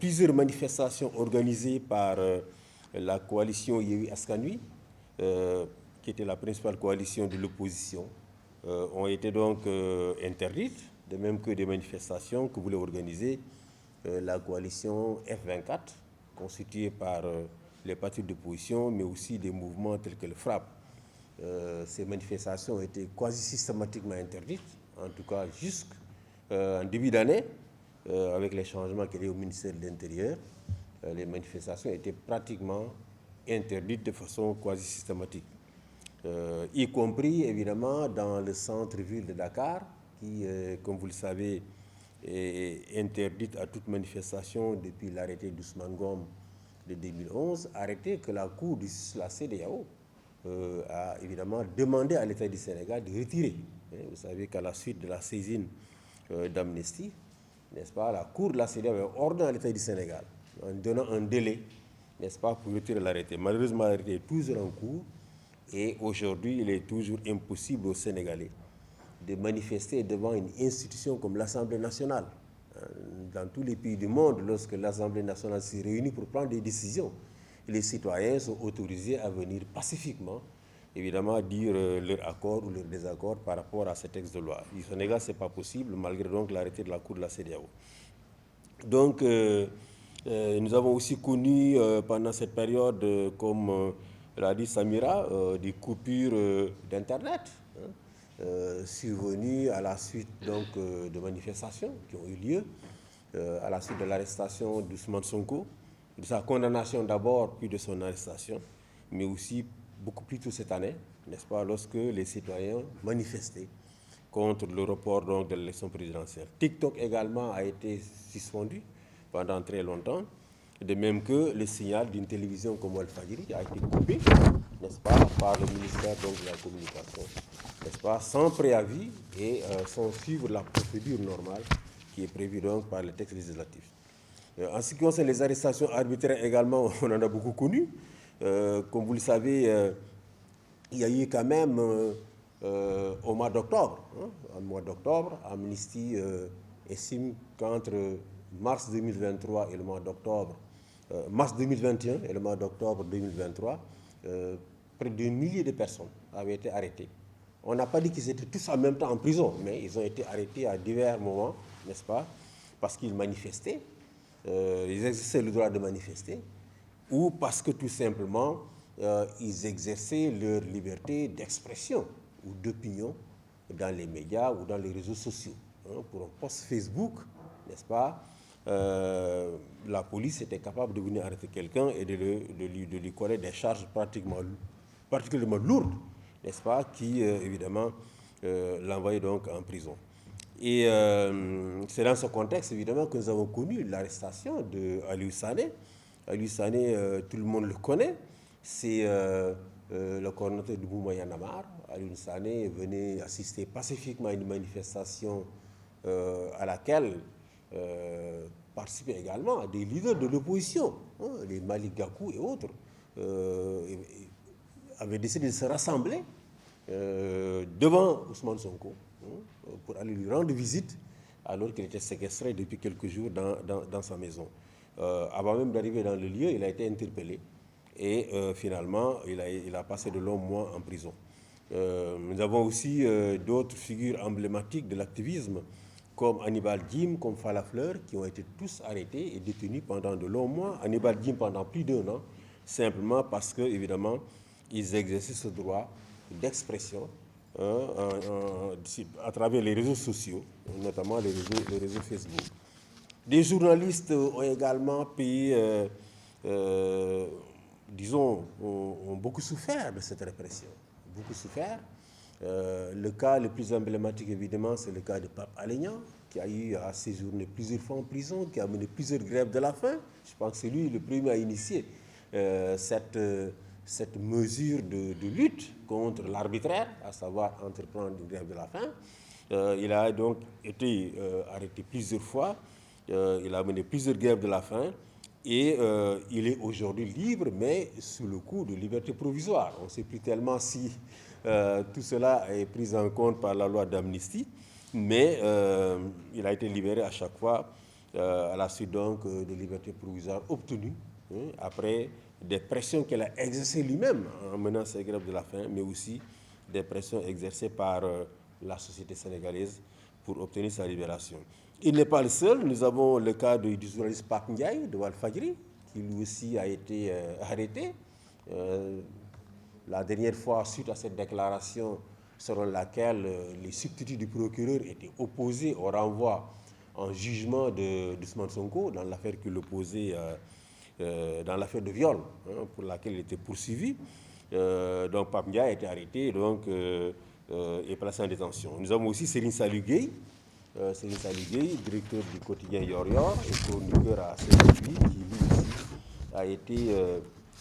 plusieurs manifestations organisées par la coalition Yewwi Askan Wi, qui était la principale coalition de l'opposition, ont été donc interdites, de même que des manifestations que voulait organiser la coalition F24, constituée par les partis d'opposition, mais aussi des mouvements tels que le FRAPP. Ces manifestations ont été quasi systématiquement interdites, en tout cas jusqu'en début d'année, avec les changements qu'il y a eu au ministère de l'Intérieur. Les manifestations étaient pratiquement interdites de façon quasi systématique, y compris évidemment dans le centre-ville de Dakar, qui, comme vous le savez, est interdite à toute manifestation depuis l'arrêté d'Ousmane Ngom de 2011, arrêté que la Cour de la CEDEAO a évidemment demandé à l'État du Sénégal de retirer. Vous savez qu'à la suite de la saisine d'Amnesty, n'est-ce pas, la Cour de la CEDEAO a ordonné à l'État du Sénégal, en donnant un délai, n'est-ce pas, pour retirer l'arrêté. Malheureusement, l'arrêté est toujours en cours et aujourd'hui, il est toujours impossible aux Sénégalais de manifester devant une institution comme l'Assemblée nationale. Dans tous les pays du monde, lorsque l'Assemblée nationale s'est réunie pour prendre des décisions, les citoyens sont autorisés à venir pacifiquement, évidemment, dire leur accord ou leur désaccord par rapport à ce texte de loi. Au Sénégal, ce n'est pas possible, malgré donc l'arrêté de la Cour de la CEDEAO. Donc, nous avons aussi connu pendant cette période, comme l'a dit Samira, des coupures d'Internet, survenues à la suite donc, de manifestations qui ont eu lieu, à la suite de l'arrestation d'Ousmane Sonko, de sa condamnation d'abord, puis de son arrestation, mais aussi beaucoup plus tôt cette année, n'est-ce pas, lorsque les citoyens manifestaient contre le report donc, de l'élection présidentielle. TikTok également a été suspendu pendant très longtemps, de même que le signal d'une télévision comme Walfadjri a été coupé, n'est-ce pas, par le ministère donc, de la Communication, n'est-ce pas, sans préavis et sans suivre la procédure normale qui est prévue donc par le texte législatif. En ce qui concerne les arrestations arbitraires également, on en a beaucoup connu. Comme vous le savez, il y a eu quand même au mois d'octobre, Amnesty estime qu'entre mars 2023 et le mois d'octobre, mars 2021 et le mois d'octobre 2023, près de milliers de personnes avaient été arrêtées. On n'a pas dit qu'ils étaient tous en même temps en prison, mais ils ont été arrêtés à divers moments, n'est-ce pas, parce qu'ils manifestaient, ils exerçaient le droit de manifester, ou parce que tout simplement, ils exerçaient leur liberté d'expression ou d'opinion dans les médias ou dans les réseaux sociaux. Pour un post Facebook, n'est-ce pas, la police était capable de venir arrêter quelqu'un et de lui coller des charges particulièrement lourdes, n'est-ce pas, qui évidemment l'envoyaient donc en prison. Et c'est dans ce contexte évidemment que nous avons connu l'arrestation d'Aliou Sané. Aliou Sané, tout le monde le connaît, c'est le coordonnateur du mouvement Y en a marre. Aliou Sané venait assister pacifiquement à une manifestation à laquelle participaient également des leaders de l'opposition, les Malick Gakou et autres, avaient décidé de se rassembler devant Ousmane Sonko pour aller lui rendre visite alors qu'il était séquestré depuis quelques jours dans sa maison. Avant même d'arriver dans le lieu, il a été interpellé et finalement, il a passé de longs mois en prison. Nous avons aussi d'autres figures emblématiques de l'activisme, comme Hannibal Djim, comme Falla Fleur, qui ont été tous arrêtés et détenus pendant de longs mois. Hannibal Djim pendant plus d'1 an, simplement parce que, évidemment, ils exerçaient ce droit d'expression à travers les réseaux sociaux, notamment les réseaux Facebook. Des journalistes ont également payé, disons, ont beaucoup souffert de cette répression. Beaucoup souffert. Le cas le plus emblématique, évidemment, c'est le cas de Pape Alé Niang, qui a eu à séjourner plusieurs fois en prison, qui a mené plusieurs grèves de la faim. Je pense que c'est lui le premier à initier cette mesure de lutte contre l'arbitraire, à savoir entreprendre une grève de la faim. Il a donc été arrêté plusieurs fois. Il a mené plusieurs grèves de la faim et il est aujourd'hui libre, mais sous le coup de liberté provisoire. On ne sait plus tellement si tout cela est pris en compte par la loi d'amnistie, mais il a été libéré à chaque fois à la suite donc de libertés provisoires obtenues, hein, après des pressions qu'elle a exercées lui-même en menant ses grèves de la faim, mais aussi des pressions exercées par la société sénégalaise pour obtenir sa libération. Il n'est pas le seul. Nous avons le cas du journaliste Pape Ndiaye de Walfadjri, qui lui aussi a été arrêté. La dernière fois, suite à cette déclaration selon laquelle les substituts du procureur étaient opposés au renvoi en jugement d'Ousmane Sonko dans l'affaire qui l'opposait, dans l'affaire de viol, hein, pour laquelle il était poursuivi. Donc Pape Ndiaye a été arrêté et placé en détention. Nous avons aussi Serigne Saliou Gueye, directeur du quotidien Yor Yor et chroniqueur à Saint-Louis, qui lui aussi a été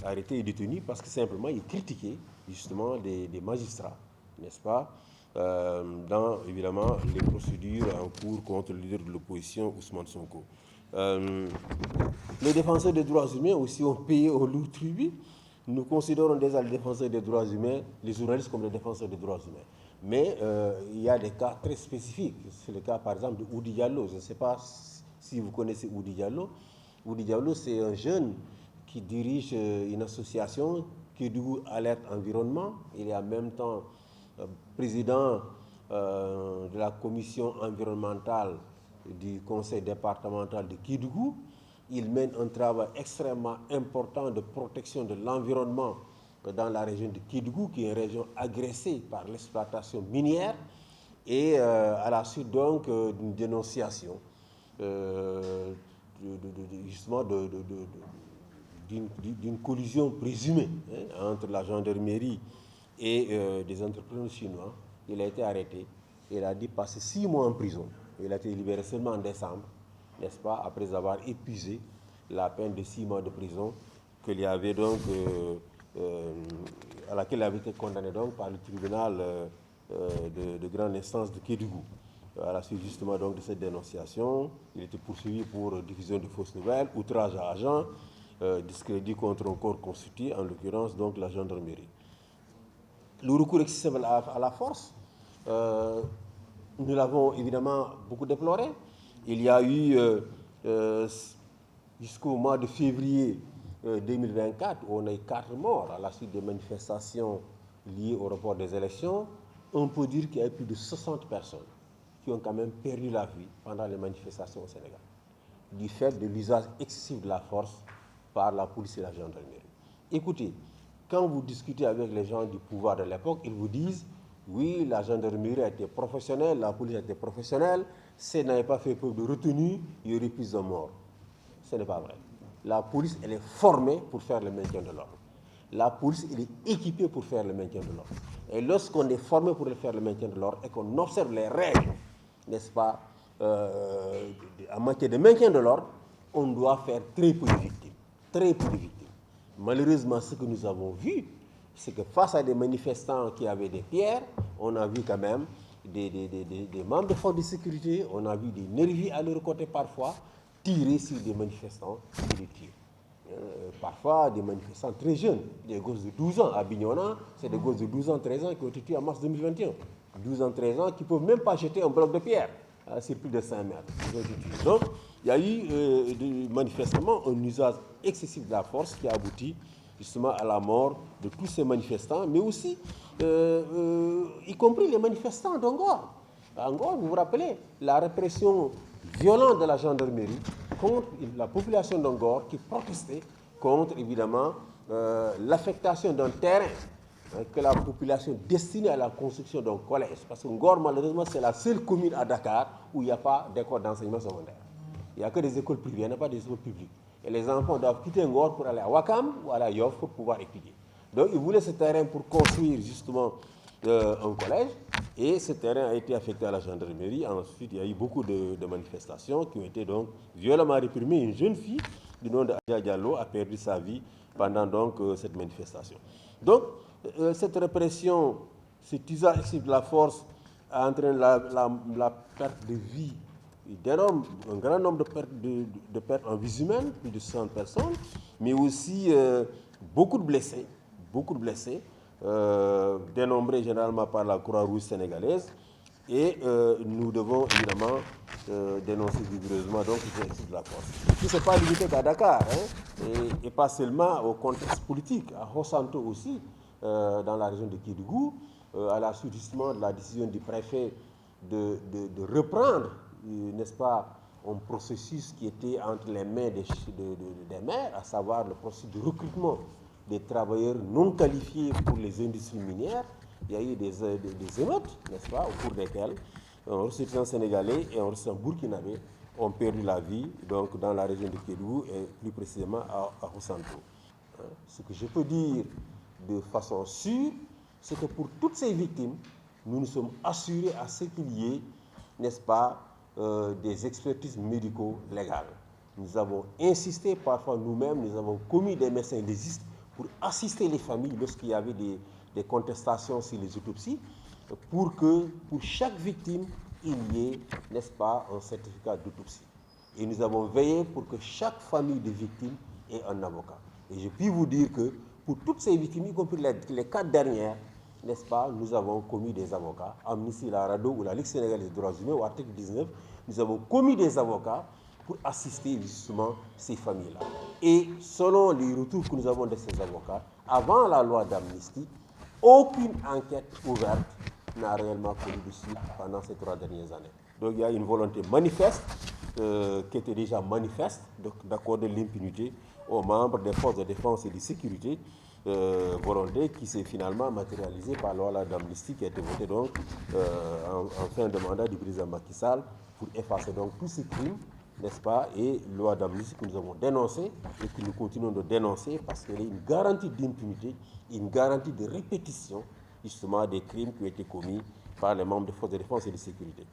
arrêté et détenu parce que simplement il critiquait justement des magistrats, n'est-ce pas, dans évidemment les procédures en cours contre le leader de l'opposition Ousmane Sonko. Les défenseurs des droits humains aussi ont payé au lourd tribut. Nous considérons déjà les défenseurs des droits humains, les journalistes comme les défenseurs des droits humains. Mais il y a des cas très spécifiques. C'est le cas par exemple de Oudi Diallo. Je ne sais pas si vous connaissez Oudi Diallo. Oudi Diallo, c'est un jeune qui dirige une association qui est du Alerte Environnement. Il est en même temps président de la commission environnementale du conseil départemental de Kédougou. Il mène un travail extrêmement important de protection de l'environnement dans la région de Kédougou, qui est une région agressée par l'exploitation minière, et à la suite donc d'une dénonciation, justement d'une collusion présumée, hein, entre la gendarmerie et des entrepreneurs chinois. Il a été arrêté. Il a dû passer 6 mois en prison. Il a été libéré seulement en décembre, n'est-ce pas, après avoir épuisé la peine de 6 mois de prison qu'il y avait donc, à laquelle il avait été condamné donc par le tribunal de grande instance de Kédougou. À la suite justement donc de cette dénonciation, il était poursuivi pour diffusion de fausses nouvelles, outrage à agent, discrédit contre un corps constitué, en l'occurrence donc la gendarmerie. Le recours excessif à la force, nous l'avons évidemment beaucoup déploré. Il y a eu jusqu'au mois de février 2024, où on a eu 4 morts à la suite des manifestations liées au report des élections. On peut dire qu'il y a eu plus de 60 personnes qui ont quand même perdu la vie pendant les manifestations au Sénégal, du fait de l'usage excessif de la force par la police et la gendarmerie. Écoutez, quand vous discutez avec les gens du pouvoir de l'époque, ils vous disent oui, la gendarmerie a été professionnelle, la police a été professionnelle, si elle n'avait pas fait preuve de retenue, il y aurait plus de morts. Ce n'est pas vrai. La police, elle est formée pour faire le maintien de l'ordre. La police, elle est équipée pour faire le maintien de l'ordre. Et lorsqu'on est formé pour faire le maintien de l'ordre et qu'on observe les règles, n'est-ce pas, en matière de maintien de l'ordre, on doit faire très peu de victimes. Très peu de victimes. Malheureusement, ce que nous avons vu, c'est que face à des manifestants qui avaient des pierres, on a vu quand même des membres de forces de sécurité, on a vu des nervis à leur côté parfois, tirer sur des manifestants qui les tirent. Parfois, des manifestants très jeunes, des gosses de 12 ans à Bignona, c'est des gosses de 12 ans, 13 ans qui ont été tués en mars 2021. 12 ans, 13 ans qui ne peuvent même pas jeter un bloc de pierre sur plus de 5 mètres. Donc, il y a eu manifestement un usage excessif de la force qui a abouti justement à la mort de tous ces manifestants, mais aussi, y compris les manifestants d'Angor. À Angor, vous vous rappelez, la répression violente de la gendarmerie contre la population d'Angor qui protestait contre, évidemment, l'affectation d'un terrain que la population destinée à la construction d'un collège. Parce que Ngor, malheureusement, c'est la seule commune à Dakar où il n'y a pas d'école d'enseignement secondaire. Il n'y a que des écoles privées, il n'y a pas des écoles publiques. Et les enfants doivent quitter Ngor pour aller à Wakam ou à la Yoff pour pouvoir étudier. Donc, ils voulaient ce terrain pour construire justement un collège. Et ce terrain a été affecté à la gendarmerie. Ensuite, il y a eu beaucoup de manifestations qui ont été donc violemment réprimées. Une jeune fille du nom de Adja Diallo a perdu sa vie pendant donc cette manifestation. Donc, cette répression, cet usage excessif de la force a entraîné la perte de vie un grand nombre de pertes en vies humaines, plus de 100 personnes, mais aussi beaucoup de blessés, dénombrés généralement par la Croix-Rouge sénégalaise, Et nous devons évidemment dénoncer vigoureusement donc l'exercice de la force. Ce n'est pas limité qu'à Dakar, hein, et pas seulement au contexte politique, à Hossanto aussi, dans la région de Kédougou, à la suite justement de la décision du préfet de reprendre, n'est-ce pas, un processus qui était entre les mains des maires, à savoir le processus de recrutement des travailleurs non qualifiés pour les industries minières. Il y a eu des émeutes, n'est-ce pas, au cours desquelles un ressortissant sénégalais et un ressortissant burkinabé ont perdu la vie donc, dans la région de Kédougou et plus précisément à Hossanto. Ce que je peux dire de façon sûre, c'est que pour toutes ces victimes, nous nous sommes assurés à ce qu'il y ait, n'est-ce pas, des expertises médico-légales. Nous avons insisté, parfois nous-mêmes, nous avons commis des médecins légistes pour assister les familles lorsqu'il y avait des contestations sur les autopsies, pour que pour chaque victime, il y ait, n'est-ce pas, un certificat d'autopsie. Et nous avons veillé pour que chaque famille de victimes ait un avocat. Et je puis vous dire que pour toutes ces victimes, y compris les 4 dernières, n'est-ce pas, nous avons commis des avocats. Amnesty Larado ou la Ligue sénégalaise des droits humains, au article 19, nous avons commis des avocats pour assister justement ces familles-là. Et selon les retours que nous avons de ces avocats, avant la loi d'amnistie, aucune enquête ouverte n'a réellement connu de suite pendant ces 3 dernières années. Donc il y a une volonté manifeste, qui était déjà manifeste, d'accorder l'impunité aux membres des forces de défense et de sécurité, volonté qui s'est finalement matérialisée par la loi d'amnistie qui a été votée donc, en fin de mandat du président Macky Sall pour effacer donc tous ces crimes, n'est-ce pas, et loi d'amnistie que nous avons dénoncée et que nous continuons de dénoncer parce qu'elle est une garantie d'impunité, une garantie de répétition justement des crimes qui ont été commis par les membres des forces de défense et de sécurité.